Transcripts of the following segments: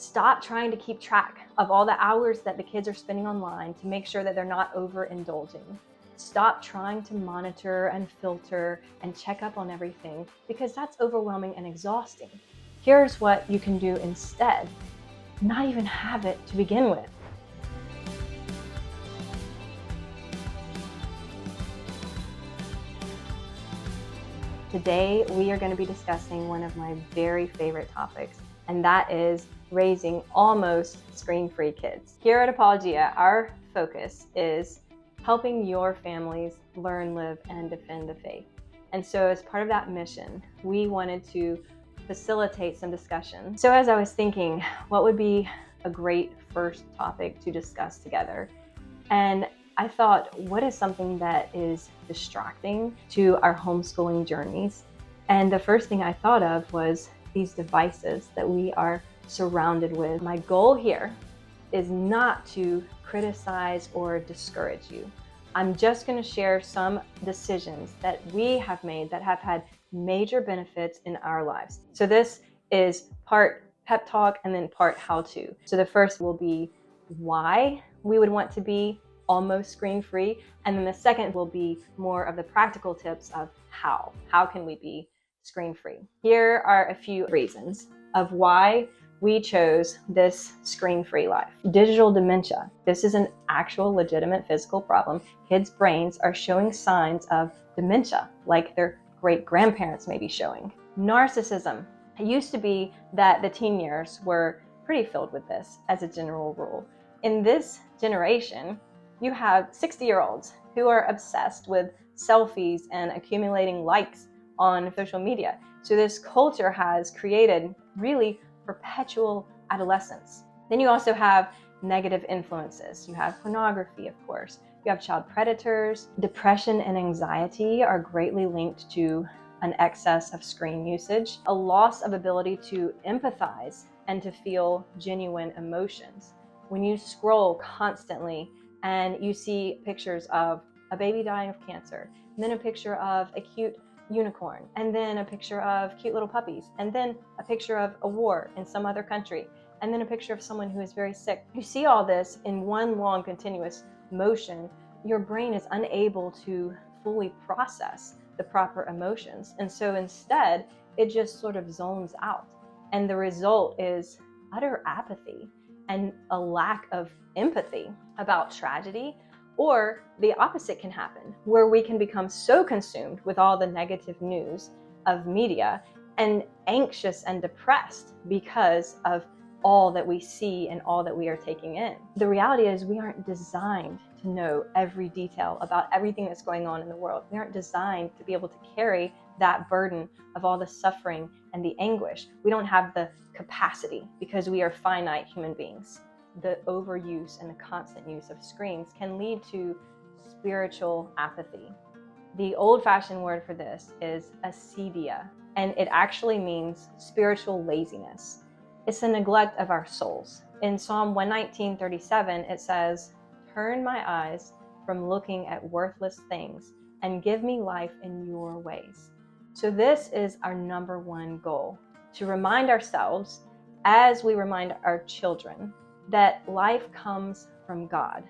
Stop trying to keep track of all the hours that the kids are spending online to make sure that they're not overindulging. Stop trying to monitor and filter and check up on everything, because that's overwhelming and exhausting. Here's what you can do instead. Not even have it to begin with. Today, we are going to be discussing one of my very favorite topics, and that is raising almost screen-free kids. Here at Apologia, our focus is helping your families learn, live, and defend the faith. And so as part of that mission, we wanted to facilitate some discussion. So as I was thinking, what would be a great first topic to discuss together? And I thought, what is something that is distracting to our homeschooling journeys? And the first thing I thought of was these devices that we are surrounded with. My goal here is not to criticize or discourage you. I'm just going to share some decisions that we have made that have had major benefits in our lives. So this is part pep talk and then part how to. So the first will be why we would want to be almost screen-free, and then the second will be more of the practical tips of how can we be screen-free. Here are a few reasons of why we chose this screen-free life. Digital dementia. This is an actual legitimate physical problem. Kids' brains are showing signs of dementia, like their great-grandparents may be showing. Narcissism. It used to be that the teen years were pretty filled with this as a general rule. In this generation, you have 60-year-olds who are obsessed with selfies and accumulating likes on social media. So this culture has created really perpetual adolescence. Then you also have negative influences. You have pornography, of course. You have child predators. Depression and anxiety are greatly linked to an excess of screen usage. A loss of ability to empathize and to feel genuine emotions. When you scroll constantly and you see pictures of a baby dying of cancer, and then a picture of a cute unicorn, and then a picture of cute little puppies, and then a picture of a war in some other country, and then a picture of someone who is very sick. You see all this in one long continuous motion. Your brain is unable to fully process the proper emotions. And so instead, it just sort of zones out. And the result is utter apathy and a lack of empathy about tragedy. Or the opposite can happen, where we can become so consumed with all the negative news of media and anxious and depressed because of all that we see and all that we are taking in. The reality is we aren't designed to know every detail about everything that's going on in the world. We aren't designed to be able to carry that burden of all the suffering and the anguish. We don't have the capacity because we are finite human beings. The overuse and the constant use of screens can lead to spiritual apathy. The old-fashioned word for this is acedia, and it actually means spiritual laziness. It's a neglect of our souls. In Psalm 119:37, it says, "Turn my eyes from looking at worthless things and give me life in your ways." So this is our number one goal, to remind ourselves, as we remind our children, that life comes from God,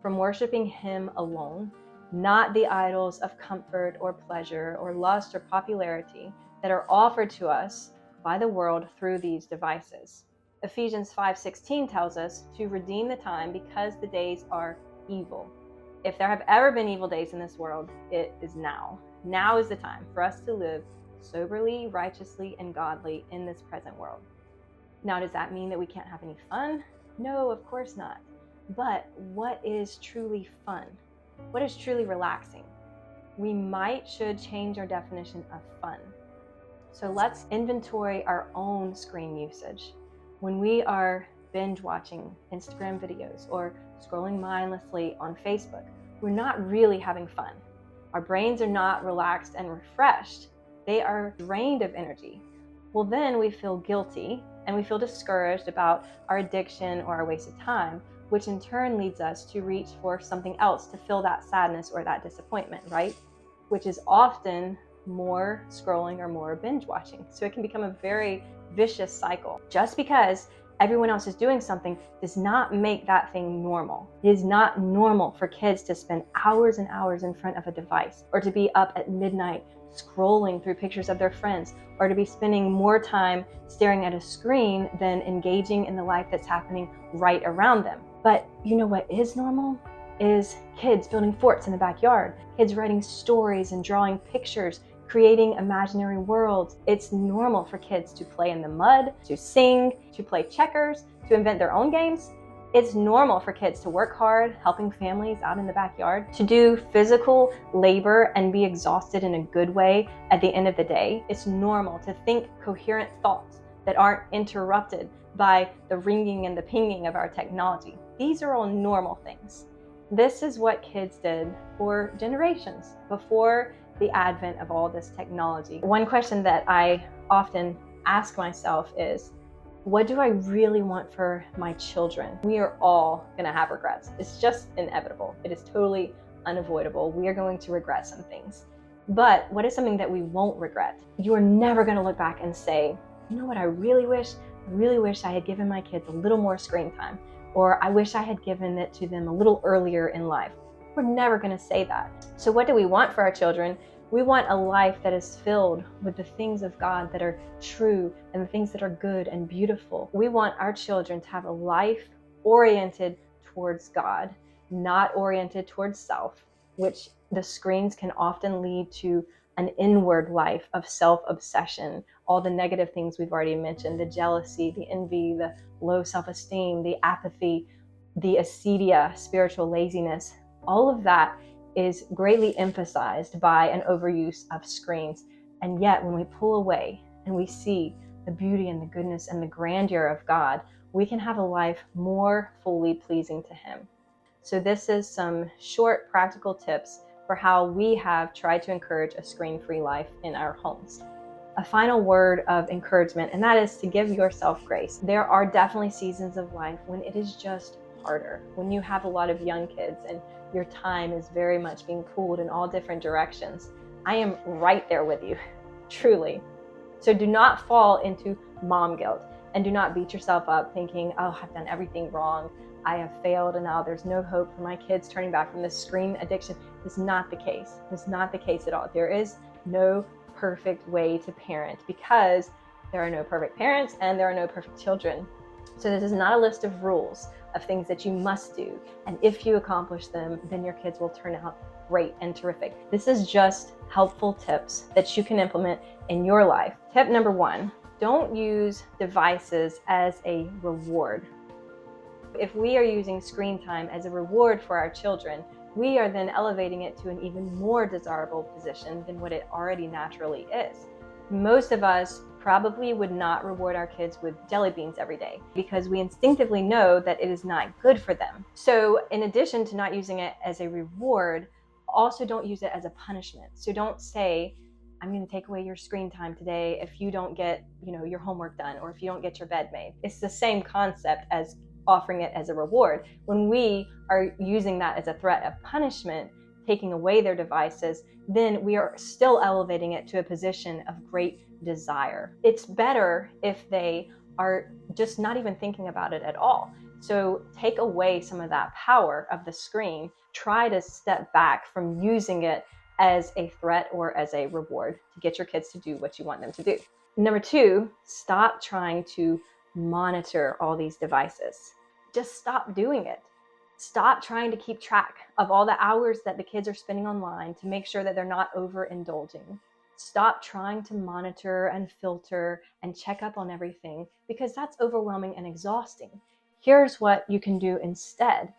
from worshiping Him alone, not the idols of comfort or pleasure or lust or popularity that are offered to us by the world through these devices. Ephesians 5:16 tells us to redeem the time because the days are evil. If there have ever been evil days in this world, it is now. Now is the time for us to live soberly, righteously, and godly in this present world. Now, does that mean that we can't have any fun? No, of course not. But what is truly fun? What is truly relaxing? We should change our definition of fun. So let's inventory our own screen usage. When we are binge watching Instagram videos or scrolling mindlessly on Facebook, we're not really having fun. Our brains are not relaxed and refreshed. They are drained of energy. Well, then we feel guilty and we feel discouraged about our addiction or our wasted time, which in turn leads us to reach for something else to fill that sadness or that disappointment, right? Which is often more scrolling or more binge watching. So it can become a very vicious cycle. Just because everyone else is doing something does not make that thing normal. It is not normal for kids to spend hours and hours in front of a device, or to be up at midnight scrolling through pictures of their friends, or to be spending more time staring at a screen than engaging in the life that's happening right around them. But you know what is normal? Is kids building forts in the backyard, kids writing stories and drawing pictures, creating imaginary worlds. It's normal for kids to play in the mud, to sing, to play checkers, to invent their own games. It's normal for kids to work hard, helping families out in the backyard, to do physical labor and be exhausted in a good way at the end of the day. It's normal to think coherent thoughts that aren't interrupted by the ringing and the pinging of our technology. These are all normal things. This is what kids did for generations before the advent of all this technology. One question that I often ask myself is, what do I really want for my children? We are all gonna have regrets. It's just inevitable. It is totally unavoidable. We are going to regret some things. But what is something that we won't regret? You are never gonna look back and say, you know what I really wish? I really wish I had given my kids a little more screen time, or I wish I had given it to them a little earlier in life. We're never gonna say that. So what do we want for our children? We want a life that is filled with the things of God that are true and the things that are good and beautiful. We want our children to have a life oriented towards God, not oriented towards self, which the screens can often lead to an inward life of self-obsession. All the negative things we've already mentioned, the jealousy, the envy, the low self-esteem, the apathy, the acedia, spiritual laziness, all of that is greatly emphasized by an overuse of screens. And yet when we pull away and we see the beauty and the goodness and the grandeur of God, we can have a life more fully pleasing to Him. So this is some short practical tips for how we have tried to encourage a screen-free life in our homes. A final word of encouragement, and that is to give yourself grace. There are definitely seasons of life when it is just harder, when you have a lot of young kids and your time is very much being pulled in all different directions. I am right there with you, truly. So do not fall into mom guilt, and do not beat yourself up thinking, oh, I've done everything wrong. I have failed and now there's no hope for my kids turning back from this screen addiction. It's not the case. It's not the case at all. There is no perfect way to parent, because there are no perfect parents and there are no perfect children. So this is not a list of rules of things that you must do, and if you accomplish them, then your kids will turn out great and terrific. This is just helpful tips that you can implement in your life. Tip number 1, don't use devices as a reward. If we are using screen time as a reward for our children, we are then elevating it to an even more desirable position than what it already naturally is. Most of us probably would not reward our kids with jelly beans every day, because we instinctively know that it is not good for them. So in addition to not using it as a reward, also don't use it as a punishment. So don't say, I'm going to take away your screen time today if you don't get, your homework done, or if you don't get your bed made. It's the same concept as offering it as a reward. When we are using that as a threat of punishment, taking away their devices, then we are still elevating it to a position of great desire. It's better if they are just not even thinking about it at all. So take away some of that power of the screen. Try to step back from using it as a threat or as a reward to get your kids to do what you want them to do. Number 2, stop trying to monitor all these devices. Just stop doing it. Stop trying to keep track of all the hours that the kids are spending online to make sure that they're not overindulging. Stop trying to monitor and filter and check up on everything, because that's overwhelming and exhausting. Here's what you can do instead.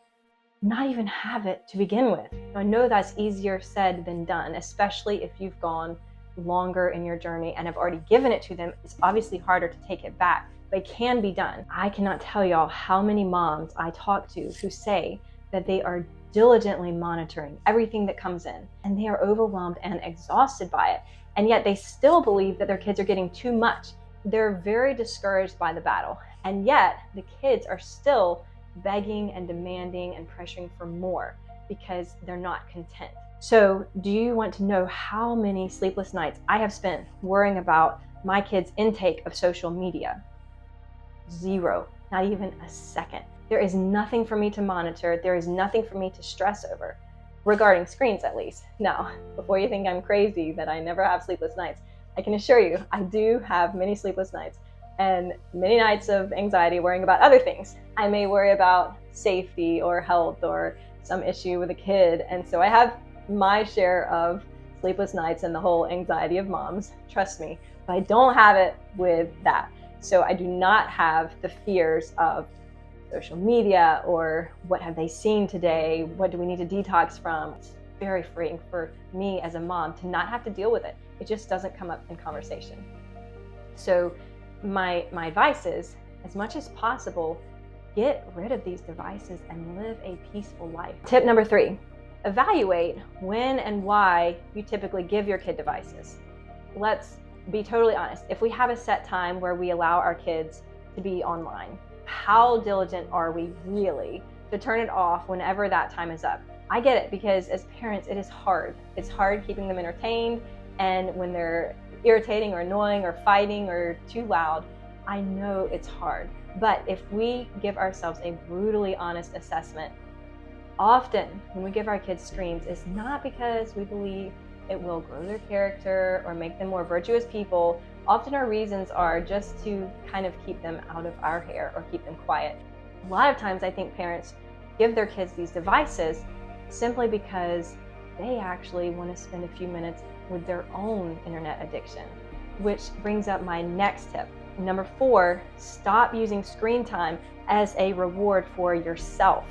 Not even have it to begin with. I know that's easier said than done, especially if you've gone longer in your journey and have already given it to them. It's obviously harder to take it back, but it can be done. I cannot tell y'all how many moms I talk to who say that they are diligently monitoring everything that comes in, and they are overwhelmed and exhausted by it, and yet they still believe that their kids are getting too much. They're very discouraged by the battle, and yet the kids are still begging and demanding and pressuring for more because they're not content. So do you want to know how many sleepless nights I have spent worrying about my kids' intake of social media? 0. not even a second. There is nothing for me to monitor. There is nothing for me to stress over, regarding screens at least. Now, before you think I'm crazy that I never have sleepless nights, I can assure you I do have many sleepless nights and many nights of anxiety worrying about other things. I may worry about safety or health or some issue with a kid. And so I have my share of sleepless nights and the whole anxiety of moms, trust me, but I don't have it with that. So I do not have the fears of social media or what have they seen today? What do we need to detox from? It's very freeing for me as a mom to not have to deal with it. It just doesn't come up in conversation. So my advice is, as much as possible, get rid of these devices and live a peaceful life. Tip number 3, evaluate when and why you typically give your kid devices. Let's be totally honest. If we have a set time where we allow our kids to be online, how diligent are we really to turn it off whenever that time is up? I get it, because as parents, it is hard. It's hard keeping them entertained, and when they're irritating or annoying or fighting or too loud, I know it's hard. But if we give ourselves a brutally honest assessment, often when we give our kids screens, it's not because we believe it will grow their character or make them more virtuous people. Often our reasons are just to kind of keep them out of our hair or keep them quiet. A lot of times I think parents give their kids these devices simply because they actually want to spend a few minutes with their own internet addiction, which brings up my next tip. Number 4, stop using screen time as a reward for yourself.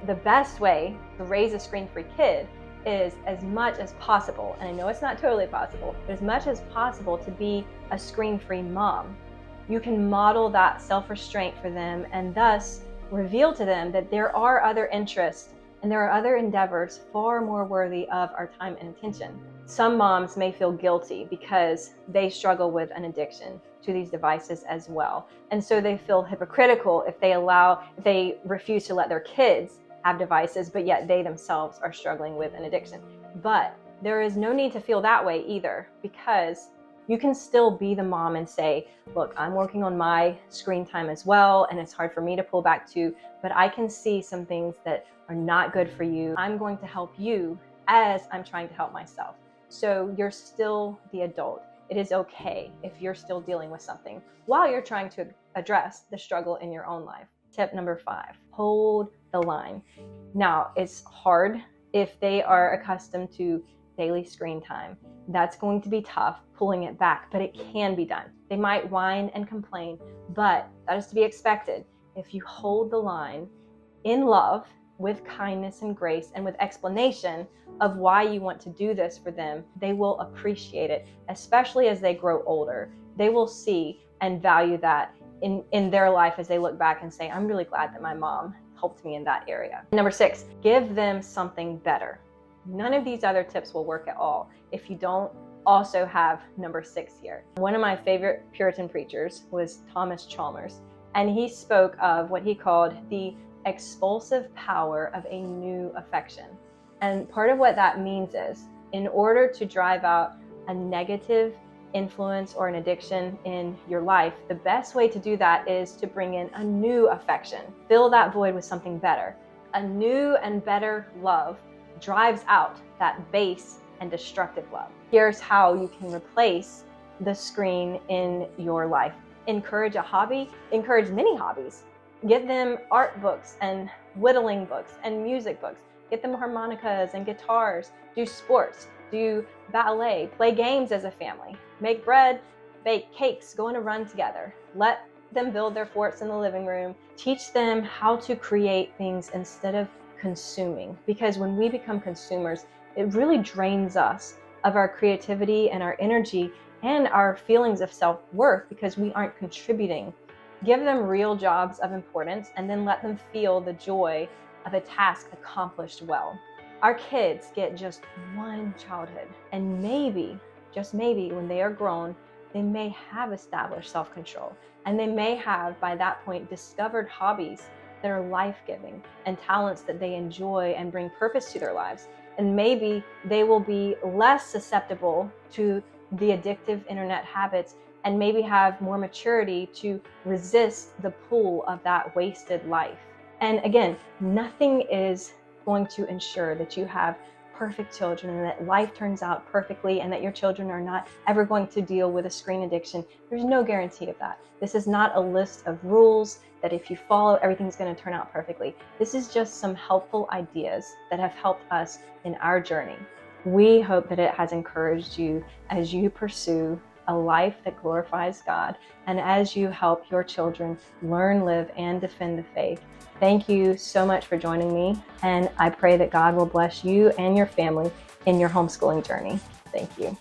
The best way to raise a screen-free kid is, as much as possible, and I know it's not totally possible, but as much as possible to be a screen-free mom. You can model that self-restraint for them and thus reveal to them that there are other interests and there are other endeavors far more worthy of our time and attention. Some moms may feel guilty because they struggle with an addiction to these devices as well. And so they feel hypocritical if they refuse to let their kids have devices, but yet they themselves are struggling with an addiction. But there is no need to feel that way either, because you can still be the mom and say, look, I'm working on my screen time as well, and it's hard for me to pull back too, but I can see some things that are not good for you. I'm going to help you as I'm trying to help myself. So you're still the adult. It is okay if you're still dealing with something while you're trying to address the struggle in your own life. Tip number 5, hold the line. Now, it's hard if they are accustomed to daily screen time. That's going to be tough pulling it back, but it can be done. They might whine and complain, but that is to be expected. If you hold the line in love, with kindness and grace, and with explanation of why you want to do this for them, they will appreciate it, especially as they grow older. They will see and value that in their life as they look back and say, I'm really glad that my mom helped me in that area. Number 6, give them something better. None of these other tips will work at all if you don't also have number 6 here. One of my favorite Puritan preachers was Thomas Chalmers, and he spoke of what he called the expulsive power of a new affection. And part of what that means is, in order to drive out a negative influence or an addiction in your life, the best way to do that is to bring in a new affection. Fill that void with something better. A new and better love drives out that base and destructive love. Here's how you can replace the screen in your life. Encourage a hobby, encourage many hobbies. Get them art books and whittling books and music books. Get them harmonicas and guitars. Do sports, do ballet, play games as a family. Make bread, bake cakes, go on a run together. Let them build their forts in the living room. Teach them how to create things instead of consuming. Because when we become consumers, it really drains us of our creativity and our energy and our feelings of self-worth because we aren't contributing. Give them real jobs of importance and then let them feel the joy of a task accomplished well. Our kids get just one childhood, and maybe, just maybe, when they are grown, they may have established self-control, and they may have, by that point, discovered hobbies that are life-giving and talents that they enjoy and bring purpose to their lives. And maybe they will be less susceptible to the addictive internet habits and maybe have more maturity to resist the pull of that wasted life. And again, nothing is going to ensure that you have perfect children and that life turns out perfectly and that your children are not ever going to deal with a screen addiction. There's no guarantee of that. This is not a list of rules that if you follow, everything's going to turn out perfectly. This is just some helpful ideas that have helped us in our journey. We hope that it has encouraged you as you pursue a life that glorifies God and as you help your children learn, live, and defend the faith. Thank you so much for joining me, and I pray that God will bless you and your family in your homeschooling journey. Thank you.